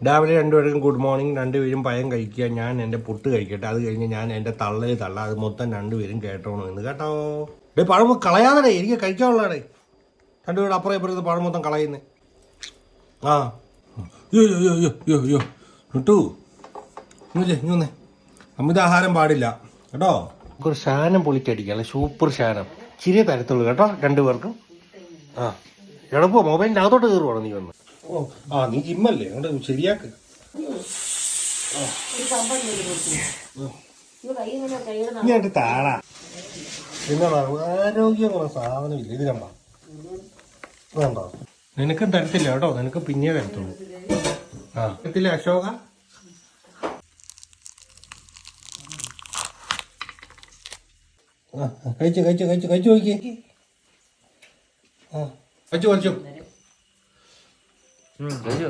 രാവിലെ രണ്ടുപേർക്കും good morning. രണ്ടുപേരും പഴം കഴിക്കുക, ഞാൻ എൻ്റെ പുട്ട് കഴിക്കട്ടെ. അത് കഴിഞ്ഞ് ഞാൻ എൻ്റെ തള്ളയിൽ തള്ള. അത് മൊത്തം രണ്ടുപേരും കേട്ടോണം എന്ന് കേട്ടോ. ഡേ പഴം കളയാതെ, എനിക്ക് കഴിക്കാനുള്ളടേ. രണ്ടുപേരും അപ്പുറം ഇപ്പുറത്ത് പഴം മൊത്തം കളയുന്നേ. ആ യോ യോ യോ യോ യോ കിട്ടൂ ഇങ്ങൊന്നേ. അമിതാഹാരം പാടില്ല കേട്ടോ. നമുക്കൊരു ശാനം പൊളിക്കടിക്കാം, സൂപ്പർ ശാനം. ചിരിയെ തരത്തുള്ളൂ കേട്ടോ രണ്ടുപേർക്കും. ആ എളുപ്പം മൊബൈലിൻ്റെ അകത്തോട്ട് കയറുവാണോ നീ വന്ന്? ഓ ആ നീ ജിമ്മല്ലേ, അങ്ങോട്ട് ശരിയാക്ക്. ഇങ്ങോട്ട് താഴാ. പിന്നെ ആരോഗ്യമുള്ള സാധനം ഇല്ല. ഇത് കണ്ടോ, വേണ്ടോ? നിനക്കും തരത്തില്ല കേട്ടോ, നിനക്ക് പിന്നെ തരത്തുള്ളൂ. ആ തരത്തില്ല അശോക. കഴിച്ചു കഴിച്ചു കഴിച്ചു കഴിച്ചു നോക്കിയേ. ആ കഴിച്ചു കഴിച്ചു കഴിച്ചു.